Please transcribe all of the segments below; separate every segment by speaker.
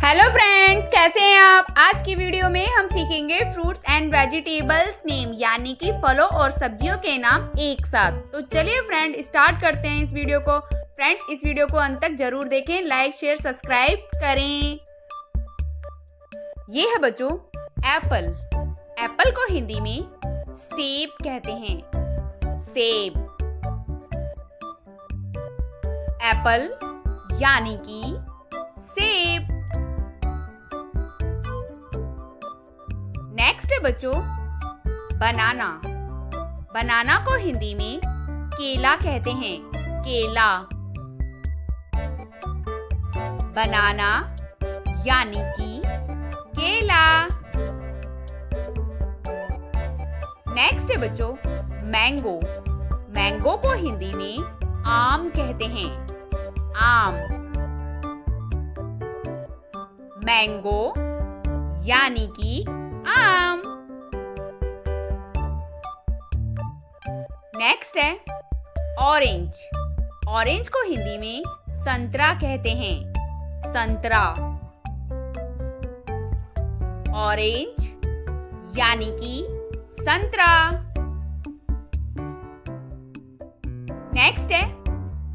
Speaker 1: Hello friends, कैसे हैं आप। आज की वीडियो में हम सीखेंगे फ्रूट्स एंड वेजिटेबल्स नेम, यानी कि फलों और सब्जियों के नाम एक साथ। तो चलिए फ्रेंड, स्टार्ट करते हैं इस वीडियो को। फ्रेंड्स, इस वीडियो को अंत तक जरूर देखें, लाइक शेयर सब्सक्राइब करें। ये है बच्चों एप्पल। एप्पल को हिंदी में सेब कहते हैं। सेब। एप्पल यानी कि सेब। नेक्स्ट है बच्चों बनाना। बनाना को हिंदी में केला कहते हैं। केला। बनाना यानी कि केला। नेक्स्ट है बच्चों मैंगो। मैंगो को हिंदी में आम कहते हैं। आम। मैंगो यानी कि आम। नेक्स्ट है ऑरेंज। ऑरेंज को हिंदी में संतरा कहते हैं। संतरा। ऑरेंज यानी कि संतरा। नेक्स्ट है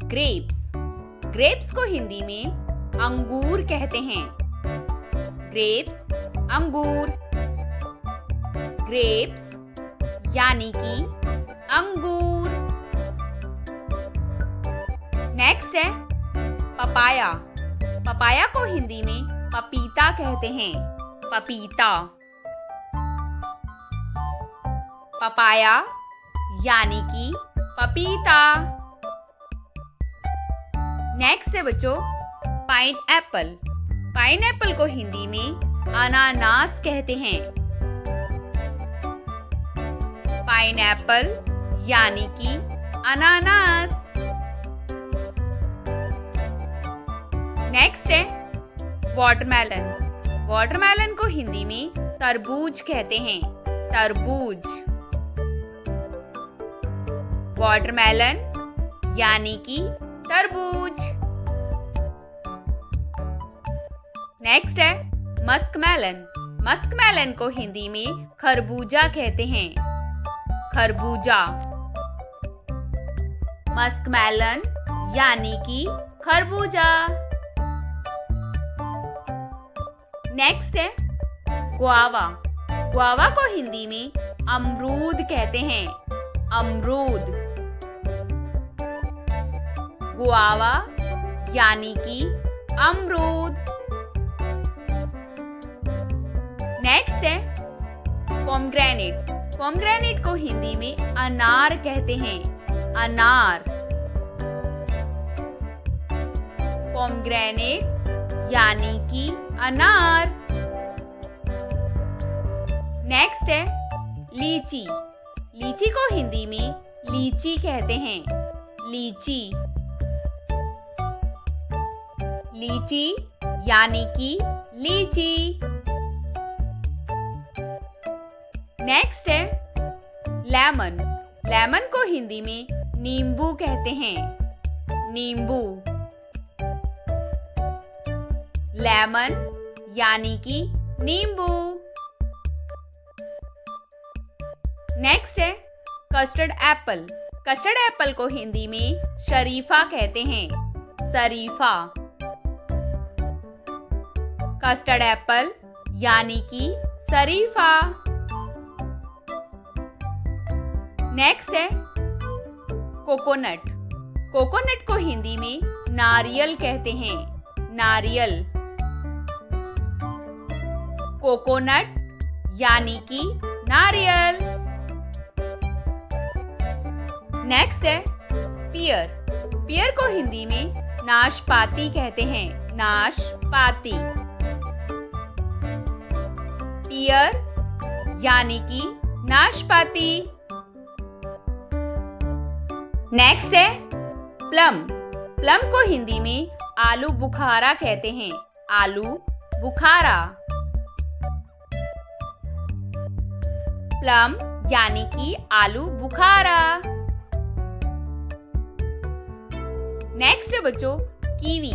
Speaker 1: ग्रेप्स। ग्रेप्स को हिंदी में अंगूर कहते हैं। ग्रेप्स अंगूर। ग्रेप्स यानी कि अंगूर। नेक्स्ट है पपाया। पपाया को हिंदी में पपीता कहते हैं। पपीता। पपाया यानी कि पपीता। नेक्स्ट है बच्चों पाइनएप्पल। पाइनएप्पल को हिंदी में अनानास कहते हैं। पाइनएप्पल यानी कि अनानास। नेक्स्ट है वाटरमेलन। वाटरमेलन को हिंदी में तरबूज कहते हैं। तरबूज। वाटरमेलन यानी कि तरबूज। नेक्स्ट है मस्कमेलन। मस्कमेलन को हिंदी में खरबूजा कहते हैं। खरबूजा। मस्कमेलन यानी कि खरबूजा। नेक्स्ट है गुआवा। गुआवा को हिंदी में अमरूद कहते हैं। अमरूद। गुआवा यानी कि अमरूद। नेक्स्ट है पोमग्रेनेट। पोमग्रेनेट को हिंदी में अनार कहते हैं। अनार। पोमग्रेनेट यानी कि अनार। नेक्स्ट है लीची। लीची को हिंदी में लीची कहते हैं। लीची। लीची यानी कि लीची। नेक्स्ट है लेमन। लेमन को हिंदी में नींबू कहते हैं। नींबू। लेमन यानी कि नींबू। नेक्स्ट है कस्टर्ड एप्पल। कस्टर्ड एप्पल को हिंदी में शरीफा कहते हैं। शरीफा। कस्टर्ड एप्पल यानी कि शरीफा। नेक्स्ट है कोकोनट। कोकोनट को हिंदी में नारियल कहते हैं। नारियल। कोकोनट यानी कि नारियल। नेक्स्ट है पियर। पियर को हिंदी में नाशपाती कहते हैं। नाशपाती। पियर यानी कि नाशपाती। नेक्स्ट है प्लम। प्लम को हिंदी में आलू बुखारा कहते हैं। आलू बुखारा। प्लम यानी कि आलू बुखारा। नेक्स्ट है बच्चों कीवी।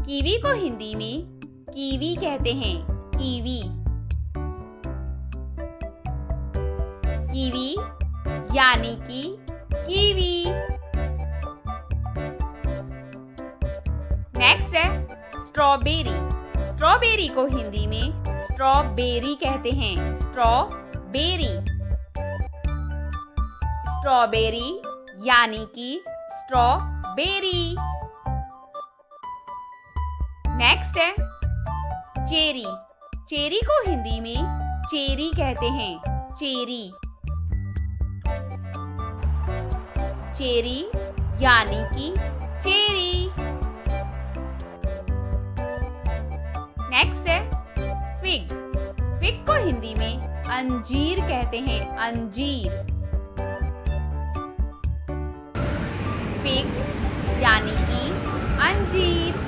Speaker 1: कीवी को हिंदी में कीवी कहते हैं, कीवी। कीवी यानी कि कीवी। नेक्स्ट है स्ट्रॉबेरी। स्ट्रॉबेरी को हिंदी में स्ट्रॉबेरी कहते हैं, स्ट्रॉबेरी। स्ट्रॉबेरी यानी कि स्ट्रॉबेरी। नेक्स्ट है चेरी। चेरी को हिंदी में चेरी कहते हैं, चेरी। चेरी यानी कि चेरी। नेक्स्ट है फिग। फिग को हिंदी में अंजीर कहते हैं, अंजीर। फिग यानी कि अंजीर।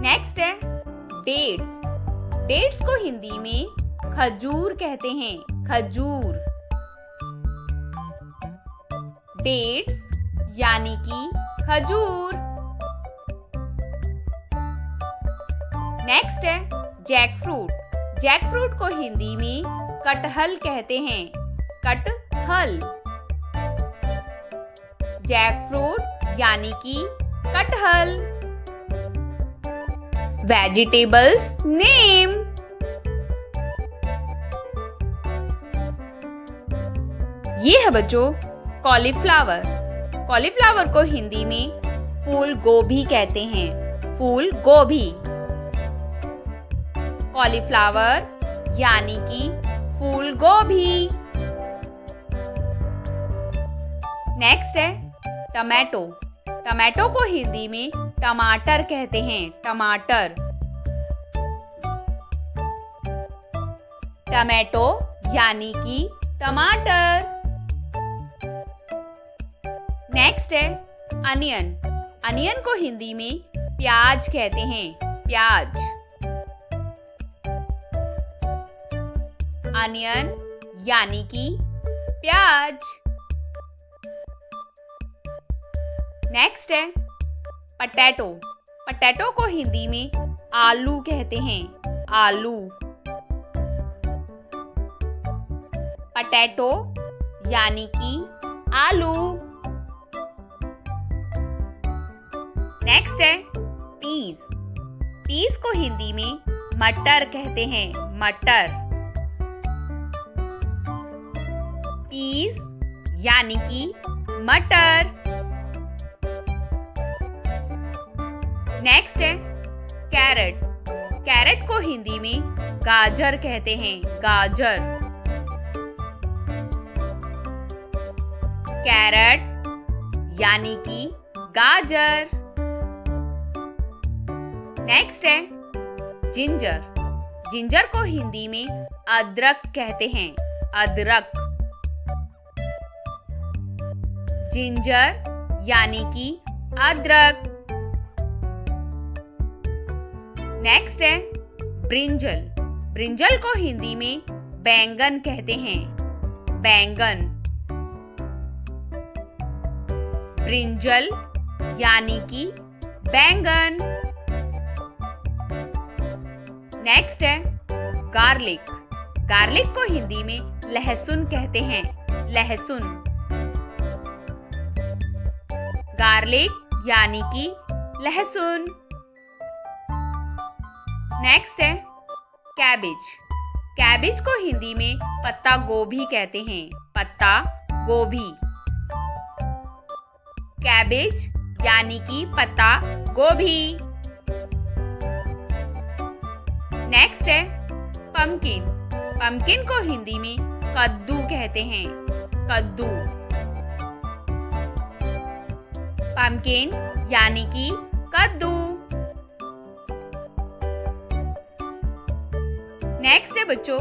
Speaker 1: नेक्स्ट है डेट्स। डेट्स को हिंदी में खजूर कहते हैं, खजूर। डेट्स यानी कि खजूर। नेक्स्ट है जैक फ्रूट। जैक फ्रूट को हिंदी में कटहल कहते हैं, कटहल। जैक फ्रूट यानी कि कटहल। Vegetables name. ये है बच्चों कॉलीफ्लावर। कॉलीफ्लावर को हिंदी में फूल गोभी कहते हैं, फूल गोभी। कॉलीफ्लावर यानी कि फूल गोभी। नेक्स्ट है टमाटो। टमाटो को हिंदी में टमाटर कहते हैं, टमाटर। टमाटो यानी कि टमाटर। नेक्स्ट है अनियन। अनियन को हिंदी में प्याज कहते हैं, प्याज। अनियन यानी कि प्याज। नेक्स्ट है पटैटो। पटैटो को हिंदी में आलू कहते हैं, आलू। पटैटो यानी कि आलू। नेक्स्ट है पीस। पीस को हिंदी में मटर कहते हैं, मटर। पीस यानी कि मटर। नेक्स्ट है कैरेट। कैरेट को हिंदी में गाजर कहते हैं, गाजर। कैरेट यानी कि गाजर। नेक्स्ट है जिंजर। जिंजर को हिंदी में अदरक कहते हैं, अदरक। जिंजर यानी कि अदरक। नेक्स्ट है ब्रिंजल। ब्रिंजल को हिंदी में बैंगन कहते हैं, बैंगन। ब्रिंजल यानी कि बैंगन। नेक्स्ट है गार्लिक। गार्लिक को हिंदी में लहसुन कहते हैं, लहसुन। गार्लिक यानी कि लहसुन। नेक्स्ट है कैबेज। कैबेज को हिंदी में पत्ता गोभी कहते हैं, पत्ता गोभी। कैबेज यानी कि पत्ता गोभी। नेक्स्ट है पम्पकिन। पम्पकिन को हिंदी में कद्दू कहते हैं, कद्दू। पम्पकिन यानी कि कद्दू। नेक्स्ट है बच्चों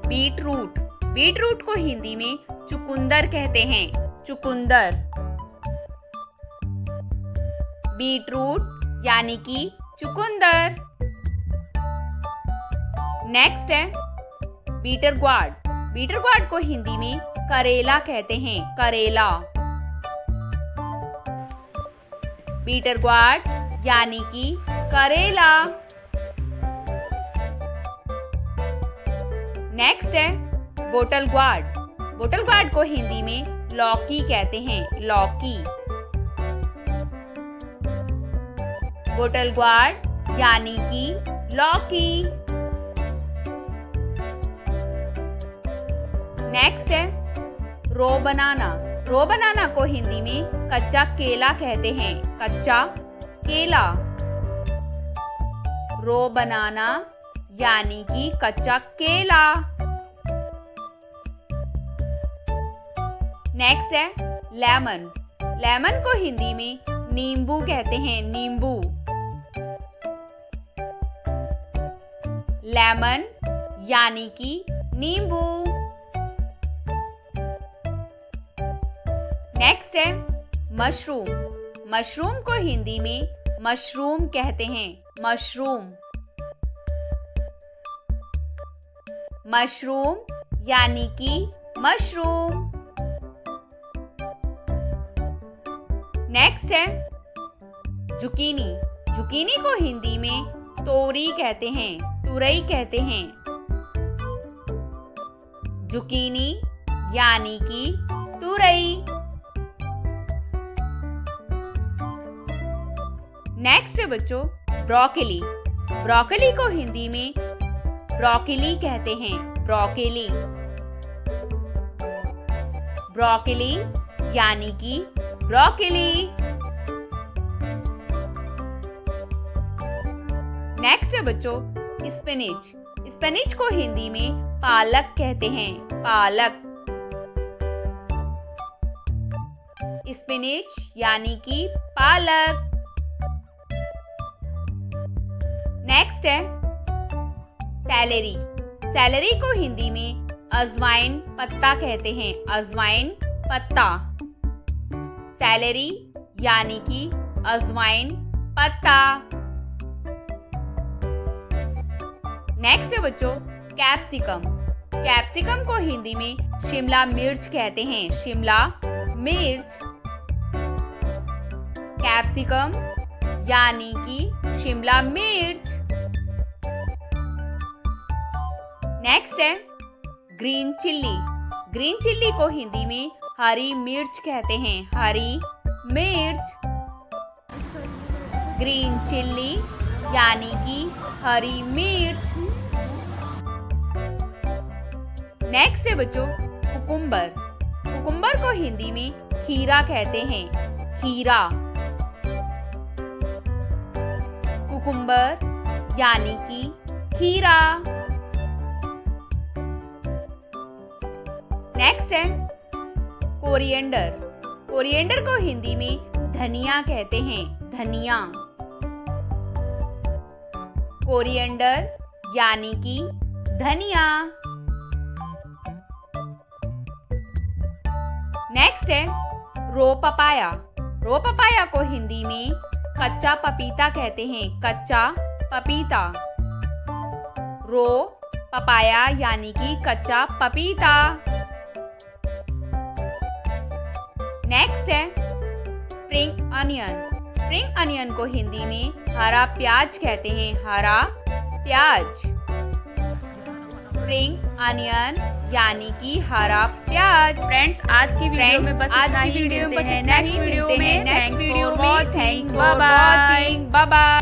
Speaker 1: बीटरूट। बीटरूट को हिंदी में चुकंदर कहते हैं, चुकंदर। बीटरूट यानी कि चुकंदर। नेक्स्ट है बीटर ग्वाड। बीटर ग्वाड को हिंदी में करेला कहते हैं, करेला। बीटर ग्वाड यानी कि करेला। नेक्स्ट है बोटल ग्वाड। बोटल ग्वाड को हिंदी में लौकी कहते हैं, लौकी। बोटल ग्वाड यानी कि लौकी। नेक्स्ट है रो बनाना। रो बनाना को हिंदी में कच्चा केला कहते हैं, कच्चा केला। रो बनाना यानी कि कच्चा केला। नेक्स्ट है लेमन। लेमन को हिंदी में नींबू कहते हैं, नींबू। लेमन यानी कि नींबू। नेक्स्ट है मशरूम। मशरूम को हिंदी में मशरूम कहते हैं, मशरूम। मशरूम यानी कि मशरूम। नेक्स्ट है जुकीनी। जुकीनी को हिंदी में तोरी कहते हैं, तुरई कहते हैं। जुकीनी यानी कि तुरई। नेक्स्ट है बच्चों ब्रोकोली। ब्रोकोली को हिंदी में ब्रोकोली कहते हैं, ब्रोकोली। ब्रोकोली यानी कि ब्रोकोली। नेक्स्ट है बच्चों स्पिनच। स्पिनच को हिंदी में पालक कहते हैं, पालक। स्पिनच यानी कि पालक। नेक्स्ट है सैलरी। सैलरी को हिंदी में अजवाइन पत्ता कहते हैं, अजवाइन पत्ता। सैलरी यानी कि अजवाइन पत्ता। नेक्स्ट है बच्चों कैप्सिकम। कैप्सिकम को हिंदी में शिमला मिर्च कहते हैं, शिमला मिर्च। कैप्सिकम यानी कि शिमला मिर्च। नेक्स्ट है ग्रीन चिल्ली। ग्रीन चिल्ली को हिंदी में हरी मिर्च कहते हैं, हरी मिर्च। ग्रीन चिल्ली यानी कि हरी मिर्च। नेक्स्ट है बच्चों कुकुम्बर। कुकुम्बर को हिंदी में खीरा कहते हैं, खीरा। कुकुम्बर यानी कि खीरा। नेक्स्ट है कोरिएंडर। कोरिएंडर को हिंदी में धनिया कहते हैं, धनिया। कोरिएंडर यानी कि धनिया। नेक्स्ट है रो पपाया। रो पपाया को हिंदी में कच्चा पपीता कहते हैं, कच्चा पपीता। रो पपाया यानी कि कच्चा पपीता। नेक्स्ट है स्प्रिंग अनियन। स्प्रिंग अनियन को हिंदी में हरा प्याज कहते हैं, हरा प्याज। स्प्रिंग अनियन यानी कि हरा प्याज।
Speaker 2: फ्रेंड्स आज की वीडियो में बस इतना ही। मिलते हैं नेक्स्ट वीडियो में।
Speaker 1: Thanks for watching. Bye bye.